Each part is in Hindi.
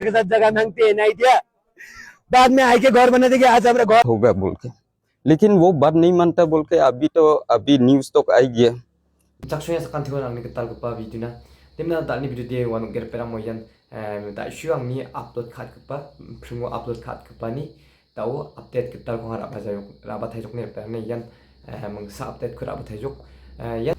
के साथ जगह मांगते नहीं दिया, बाद में आके घर बना देंगे, आज हमारा घर होगा बोल के, लेकिन वो बात नहीं मानता बोल के अभी न्यूज तो आई गया। Jaksunya sekan tiba nang ketal kepa video na, timna tak ni video dia wanu ger pera moyan, tak syuang ni upload kat kepa, primo upload kat kepa ni, tahu update ketal ko harap aja yuk, rabat hajok ni pera ni yan, mengsa update ko rabat hajok, yan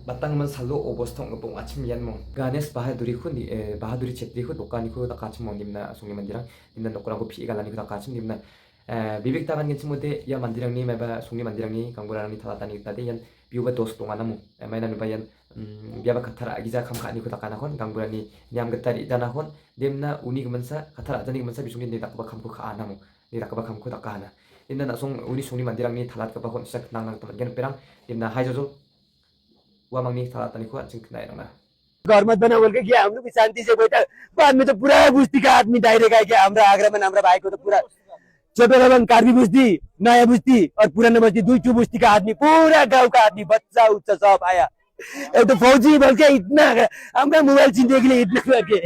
batang man selalu obos tong ngepung acim yan mong. Ganes bahaduri ko ni, bahaduri chetri ko dokan ko tak acim mong dimna sungi mandirang, dimna nokorang ko pi galan ko tak acim dimna. Bibik tangan ngin semude ya mandirang ni meba sungi mandirang ni kangguran ni thalatan ni tadi yan biuba dos tungan namu mainan bayan biaba kathara giza kam khani ko takana kon gangguran ni nyam getari dana kon demna uni gemensa kathara jani gemensa bisungi ni takba kam ko kha namu ni takba kam ko takana inna na song uni sungi mandirang ni thalat ka kon sak nang nang teman gen perang demna haijojo wa mangni thalatan ni ko aching knai na घर मत बना बोल के क्या, हम लोग भी शांति से बैठा, बाद में तो पूरा बुस्ती का आदमी डायरेक्ट आके हमारा आगरा में हमारा भाई को तो पूरा छोटे रबन कार्बी बुस्ती, नया बुस्ती और पुराना बुस्ती, दुई बुस्ती का आदमी, पूरा गांव का आदमी, बच्चा उच्चा सब आया। एक तो फौजी बोल के इतना हमारा मोबाइल छीनने के लिए इतना करके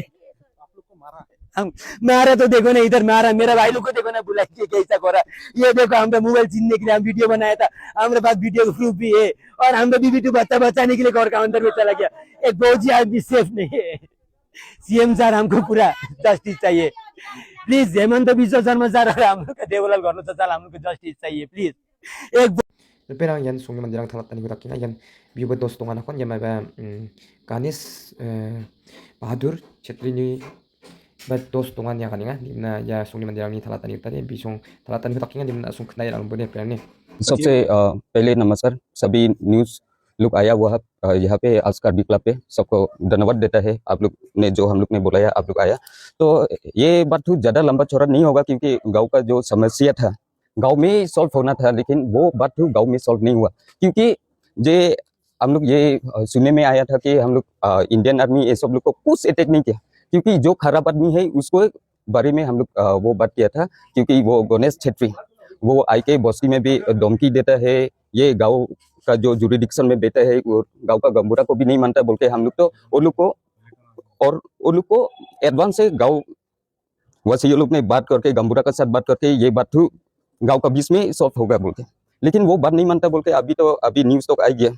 हम मारा तो देखो ना, इधर मारा, मेरा भाई लोग को देखो ना, बुला के कैसा करा, ये देखो हमारा मोबाइल छीनने के लिए हम वीडियो बनाया था, हमारे पास वीडियो का प्रूफ भी है, और हमारा भी वीडियो बचाने के लिए घर का अंदर में चला गया। एक फौजी आदमी सेफ नहीं है। सीएम सर हमको पूरा जस्टिस चाहिए प्लीज, हेमंत बिश्व शर्मा सर और हम लोग का देवलाल गर्नु त साल हम लोग को जस्टिस चाहिए प्लीज। एक perang yan sungi mandirang thalat tani ko takina yan biuba dos tungan kon yan maba Ganes Bahadur chetri ni bat dos tungan ya kaninga dimna ya sungi mandirang ni thalat tani tadi bisung thalat tani ko takina dimna sung knai lang bone perang ni। सबसे पहले नमस्कार, सभी न्यूज लोग आया हुआ है यहाँ पे आज कार्बी क्लब पे, सबको धन्यवाद देता है आप लोग ने जो हम लोग ने बुलाया, आप लोग आया। तो ये बात ज़्यादा लंबा चौड़ा नहीं होगा क्योंकि गांव का जो समस्या था गांव में सॉल्व होना था, लेकिन वो बात गांव में सॉल्व नहीं हुआ क्योंकि जे हम लोग ये सुनने में आया था कि हम लोग इंडियन आर्मी ये सब लोग को कुछ अटैक नहीं किया, क्योंकि जो खराब आदमी है उसको बारे में हम लोग वो बात किया था, क्योंकि वो गणेश छेत्री वो आई के बस्ती में भी धमकी देता है, ये गांव का जो जुरिडिक्शन में बैठा है वो गांव का गंबूरा को भी नहीं मानता बोल के हम लोग तो वो लोग को एडवांस से गांव वैसे ये लोग ने बात करके गंबूरा के साथ बात करके ये बात गांव का बीच में सॉल्व होगा बोल के, लेकिन वो बात नहीं मानता बोल के अभी न्यूज तो आई गया,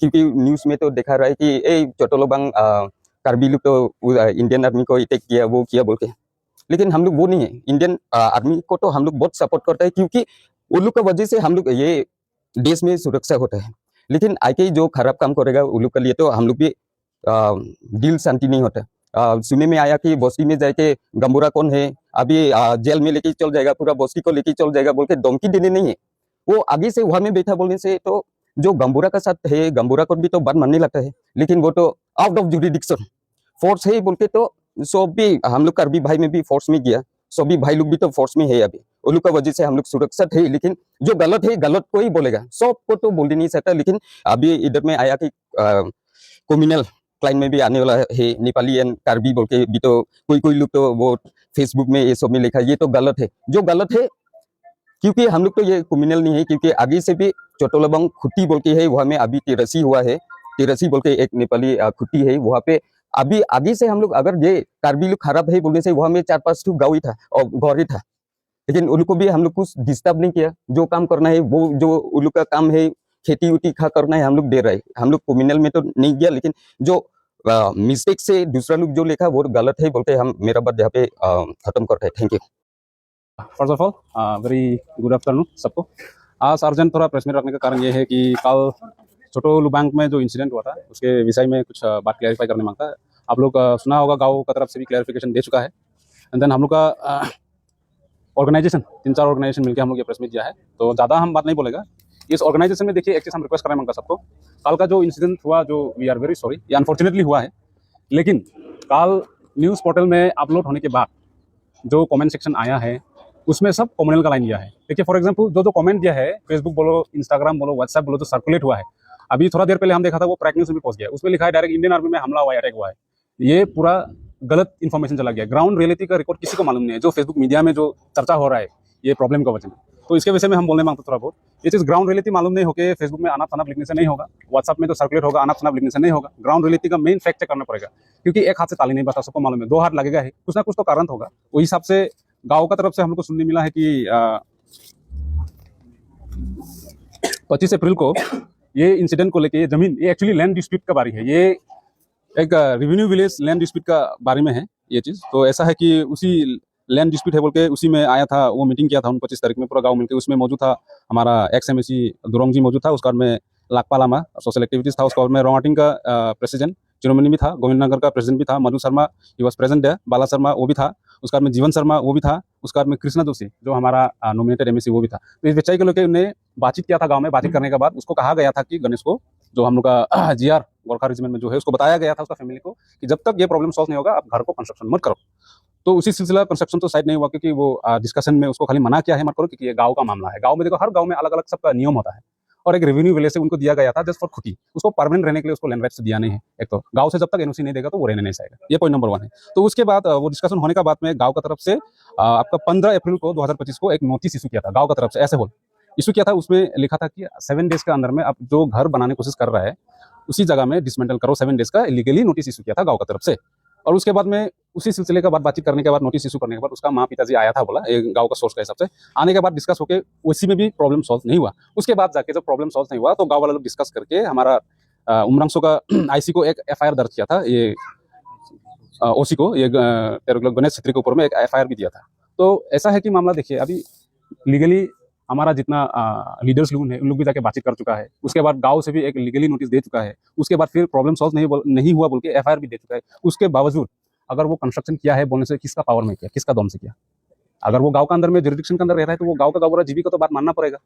क्योंकि न्यूज में तो देखा रहा है कि ए चोटोलोबांग कार्बी लोग तो इंडियन आर्मी को अटैक किया, वो किया बोल के, लेकिन हम लोग वो नहीं है। इंडियन आर्मी को तो हम लोग बहुत सपोर्ट करते हैं क्योंकि उन लोग की वजह से हम लोग ये देश में सुरक्षा होता है, लेकिन आके जो खराब काम करेगा उन लोग के लिए तो हम लोग भी दिल शांति नहीं होता। सुनने में आया कि बस्ती में जाके गंबूरा कौन है अभी जेल में लेके चल जाएगा, पूरा बस्ती को लेके चल जाएगा बोल के धमकी देने नहीं है, वो आगे से वहां में बैठा बोलने से तो जो गंबूरा का साथ है गंबूरा को भी तो बात मानने लगता है, लेकिन वो तो आउट ऑफ जुरिडिक्शन फोर्स है बोल के तो सब भी हम लोग कार्बी भाई में भी फोर्स में गया, सभी भाई लोग भी तो फोर्स में है अभी, उन लोग का वजह से हम लोग सुरक्षित है, लेकिन जो गलत है गलत को ही बोलेगा, सबको तो बोल नहीं सकता। लेकिन अभी इधर में आया कि कम्युनल क्लाइन में भी आने वाला है नेपाली एंड कार्बी बोल के भी, तो कोई लोग तो वो फेसबुक में ये सब में लिखा, ये तो गलत है, जो गलत है क्योंकि हम लोग तो ये कम्युनल नहीं है, क्योंकि आगे से भी चोटोलोबांग खुट्टी बोल के है वहाँ में अभी तिरसी हुआ है, तिरसी बोल के एक नेपाली खुट्टी है वहाँ पे, अभी आगे से हम लोग अगर ये कार्बी लोग खराब है बोलने से वहाँ में 4-5 गाँव ही था और घर ही था, लेकिन उनको भी हम लोग कुछ डिस्टर्ब नहीं किया, जो काम करना है वो जो उन लोग का काम है खेती उटी खा करना है हम लोग दे रहे हैं, हम लोग कम्युनल में तो नहीं गया, लेकिन जो मिस्टेक से दूसरा लोग जो लिखा वो गलत है बोलते हम मेरा बात यहाँ पे खत्म करते हैं। Thank you. First of all very good afternoon सबको। आज अर्जेंट थोड़ा प्रेस मीट रखने का कारण ये है कि कल चोटोलुबांग में जो इंसिडेंट हुआ था उसके विषय में कुछ बात क्लैरिफाई करने मांगता है। आप लोग सुना होगा गांव का तरफ से भी क्लैरिफिकेशन दे चुका है, एंड देन हम लोग का ऑर्गेनाइजेशन 3-4 ऑर्गेनाइजेशन मिलकर हम लोग ये प्रेस मीट किया है, तो ज़्यादा हम बात नहीं बोलेगा। इस ऑर्गेनाइजेशन में देखिए एक चीज़ हम रिक्वेस्ट करना मांगता सबको, कल का जो इंसिडेंट हुआ जो वी आर वेरी सॉरी, ये अनफॉर्चुनेटली हुआ है, लेकिन कल न्यूज़ पोर्टल में अपलोड होने के बाद जो कमेंट सेक्शन आया है उसमें सब कम्युनल का लाइन दिया है। देखिए फॉर एग्जांपल जो कमेंट दिया है फेसबुक बोलो, इंस्टाग्राम बोलो, व्हाट्सएप बोलो, जो सर्कुलेट हुआ है, अभी थोड़ा देर पहले हम देखा था वो ट्रैक न्यूज़ में भी पहुंच गया, उसमें लिखा है डायरेक्ट इंडियन आर्मी में हमला हुआ है, अटैक हुआ है। ये पूरा गलत इन्फॉर्मेशन चला गया, ग्राउंड रियलिटी का रिकॉर्ड किसी को मालूम नहीं है। जो फेसबुक मीडिया में जो चर्चा हो रहा है ये प्रॉब्लम का वजह तो इसके विषय में हम बोलने मांगते थोड़ा बहुत। ये चीज़ ग्राउंड रियलिटी मालूम नहीं होके फेसबुक में अनाप शनाप लिखने से नहीं होगा, व्हाट्सएप में तो सर्कुलेट होगा, अनाप शनाप लिखने से नहीं होगा। ग्राउंड रियलिटी का मेन फैक्ट चेक करना पड़ेगा, क्योंकि एक हाथ से ताली नहीं बजता, सबको मालूम है, दो हाथ लगेगा ही, कुछ ना कुछ तो कारण होगा। वही हिसाब से गाँव का तरफ से हम लोग को सुनने मिला है कि 25 अप्रैल को ये इंसिडेंट को लेके, ये जमीन, ये एक्चुअली लैंड डिस्प्यूट का बारी है, ये एक रेवेन्यू विलेज लैंड डिस्प्यूट का बारे में है ये चीज़। तो ऐसा है कि उसी लैंड डिस्प्यूट है बोल के उसी में आया था, वो मीटिंग किया था 25 तारीख में पूरा गांव मिलकर। उसमें मौजूद था हमारा एक्स एमएसी दुरोंग जी मौजूद था, उसके बाद में लाकपा लामा सोशल एक्टिविटीज था, उसके बाद में रोंगाटिंग का प्रेसिडेंट चिरोमणि भी था, गोविंद नगर का प्रेसिडेंट भी था, Madhu Sharma he was present है, बाला शर्मा वो भी था, उसके बाद में जीवन शर्मा वो भी था, उसके बाद में कृष्णा जोशी जो हमारा नॉमिनेटेड एमएसी वो भी था। तो इस विषय को लेकर उन्हें बातचीत किया था गाँव में। बातचीत करने के बाद उसको कहा गया था कि गणेश को, जो हम लोग का जीआर गोरखा रेजिमेंट में जो है, उसको बताया गया था उसका फैमिली को कि जब तक ये प्रॉब्लम सॉल्व नहीं होगा आप घर को कंस्ट्रक्शन मत करो। तो उसी सिलसिला कंस्ट्रक्शन तो शायद नहीं हुआ, क्योंकि वो डिस्कशन में उसको खाली मना किया है मत करो, क्योंकि ये गांव का मामला है। गांव में देखो हर गांव में अलग अलग सबका नियम होता है, और एक रेवेन्यू विलेज से उनको दिया गया था जस्ट फॉर खुशी, उसको परमानेंट रहने के लिए उसको लैंड राइट्स दिया नहीं है। एक तो गांव से जब तक एनओसी नहीं देगा तो वो रहने नहीं चाहेगा, ये पॉइंट नंबर 1 है। तो उसके बाद वो डिस्कशन होने के बाद में गांव का तरफ से आपका 15 अप्रैल को 2025 को एक नोटिस इशू किया था गांव का तरफ से, ऐसे बोल इशू किया था। उसमें लिखा था कि 7 डेज के अंदर में आप जो घर बनाने की कोशिश कर रहा है उसी जगह में डिसमेंटल करो, 7 डेज का इलीगली नोटिस इशू किया था गांव का तरफ से। और उसके बाद में उसी सिलसिले का बाद बातचीत करने के बाद, नोटिस इशू करने के बाद, उसका माँ पिताजी आया था, बोला गांव का सोर्स के हिसाब से आने के बाद डिस्कस होके उसी में भी प्रॉब्लम सॉल्व नहीं हुआ। उसके बाद जाके जब प्रॉब्लम सॉल्व नहीं हुआ तो गांव वाले लोग डिस्कस करके हमारा उमरांसो का आईसी को एक एफआईआर दर्ज किया था, ये ओसी को, ये गणेश छेत्री के ऊपर में एक एफआईआर भी दिया था। तो ऐसा है कि मामला देखिए, अभी लीगली हमारा जितना लीडर्स लोग हैं उन लोग भी जाके बातचीत कर चुका है, उसके बाद गांव से भी एक लीगली नोटिस दे चुका है, उसके बाद फिर प्रॉब्लम सॉल्व नहीं हुआ बोल के एफआईआर भी दे चुका है। उसके बावजूद अगर वो कंस्ट्रक्शन किया है बोलने से किसका पावर में किया, किसका दम से किया? अगर वो गांव के अंदर में जुरिडिक्शन के अंदर रह रहा है तो वो गांव का गांव जीवी को तो बात मानना पड़ेगा,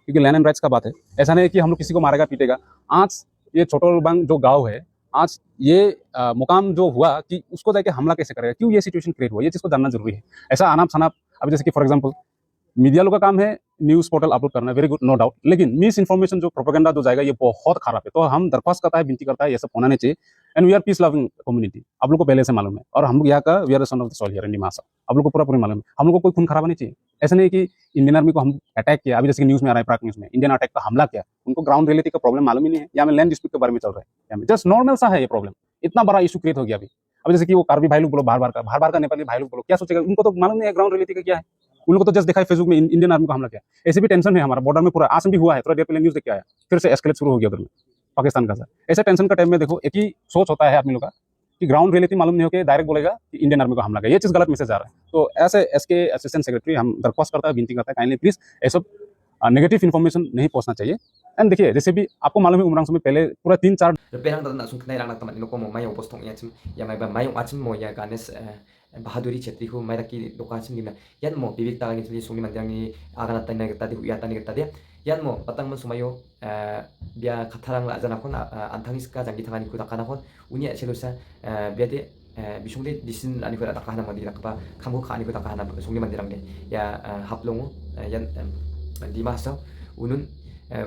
क्योंकि लैंड एंड राइट्स का बात है। ऐसा नहीं है कि हम लोग किसी को मारेगा पीटेगा। आज ये छोटो लुबांग जो गाँव है, आज ये मुकाम जो हुआ कि उसको जाके हमला कैसे करेगा, क्यों ये सिचुएशन क्रिएट हुआ, ये चीज़ को जानना जरूरी है। ऐसा अनाप शनाप, अभी जैसे कि फॉर एग्जाम्पल मीडिया लोग का काम है न्यूज़ पोर्टल अपलोड करना, वेरी गुड, नो डाउट, लेकिन मिस इन्फॉर्मेशन जो प्रोपेगेंडा जो जाएगा ये बहुत खराब है। तो हम दरख्वास्त करता है, विनती करता है, ये सब होना नहीं चाहिए। And we are peace loving community, आप लोग को पहले से मालूम है, और हम लोग यहाँ का we are the son of the soil here in Dimasa, आप लोग को पूरा मालूम है। हम लोग को कोई खून खराबा नहीं चाहिए। ऐसा नहीं कि इंडियन आर्मी को हम अटैक किया, अभी जैसे कि न्यूज़ में आ रहा है, प्राक न्यूज़ में इंडियन अटैक का हमला किया, उनको ग्राउंड रियलिटी का प्रॉब्लम मालूम ही नहीं है। यहाँ में लैंड डिस्प्यूट के बारे में चल रहा है, यहाँ में जस्ट नॉर्मल सा है ये प्रॉब्लम, इतना बड़ा इशू क्रिएट हो गया अभी जैसे कि वो कार्बी भाई लोग बोलो, बार बार का नेपाली भाई लोग बोलो, क्या सोचेगा? उनको तो मालूम नहीं है ग्राउंड रियलिटी का क्या है। उन लोगों को तो जस्ट देखा है फेसबुक में इंडियन आर्मी को हमला किया। ऐसे भी टेंशन है हमारा बॉर्डर में, पूरा आज भी हुआ है, थोड़ा देर पहले न्यूज़ देख के आया, फिर से एस्केलेट शुरू हो गया उधर में पाकिस्तान का। सर ऐसे टेंशन का टाइम में देखो एक ही सोच होता है आदमी लोग का कि ग्राउंड रियलिटी मालूम नहीं होकर डायरेक्ट बोलेगा कि इंडियन आर्मी को हमला किया, ये चीज़ गलत मैसेज आ रहा है। तो ऐसे एसके असिस्टेंट सेक्रेटरी हम दरख्वास्त करता है, विनती करता है, काइंडली प्लीज ऐसा नेगेटिव इन्फॉर्मेशन नहीं पहुंचना चाहिए। एंड देखिए जैसे भी आपको मालूम है उमरांसो में पहले पूरा 3-4 Perang tanda sung knai rang taman ko mo mayong postong yan ya may ba mayong achim mo ya ganes bahaduri chetri hu may raki lokacim limna yan mo bibig ta ngin suli sungi mandang ni agana tan na gata di ya tan gata de yan mo patang man sumayo bia khatharang la jana kon antangis ka jangi thangani ku takana kon unia chelusa bia de bisungde disin ani ko ta kana mandi rakba khamgo khani ko ta kana sungi mandirang de ya haplongu yan di masa unun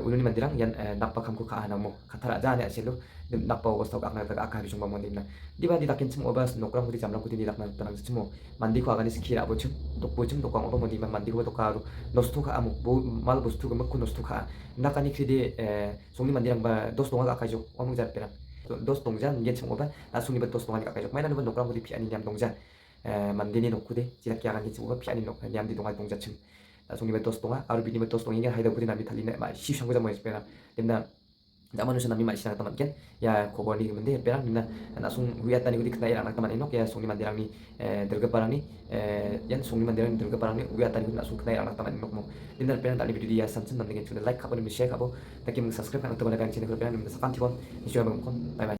unun mandirang yan nakpa khamko khana mo khathara jane chelu nakpa obosto ka akna ka bisung ba mondimna diba di takin chum obas nokrang kuti jamlang kuti di lakna tanang chimo mandi ko agani sikhira bochum dokbochum dokang obo mondima mandi ko dokaru nostu ka amu mal bostu ko makku nostu ka nakani khide sungi mandirang ba dos tonga ka kajo omung jar perang dos tongjan yen chum oba na sungi ba dos tonga ka kajo maina no nokrang kuti piani nyam tongja mandini nokkude jirak kyagan chum oba piani nok nyam di tonga tongja chum langsung di betos tonga aru bini betos tonga haida puri nabi thali na ma shi shanggo jamo espera demna zaman nusa nami ma isina taman ken ya khobor ni mende pera nimna langsung huyat tani kudik naira anak taman inok ya sungi mandirang ni derga parang ni yan sungi mandirang ni derga parang ni huyat tani kudik langsung naira anak taman inok mo dimna pera tali video dia sansen nanti ken sudah like kabo ni share kabo takim subscribe kan teman kan channel pera nimna sakan thibon ni share bang kon bye bye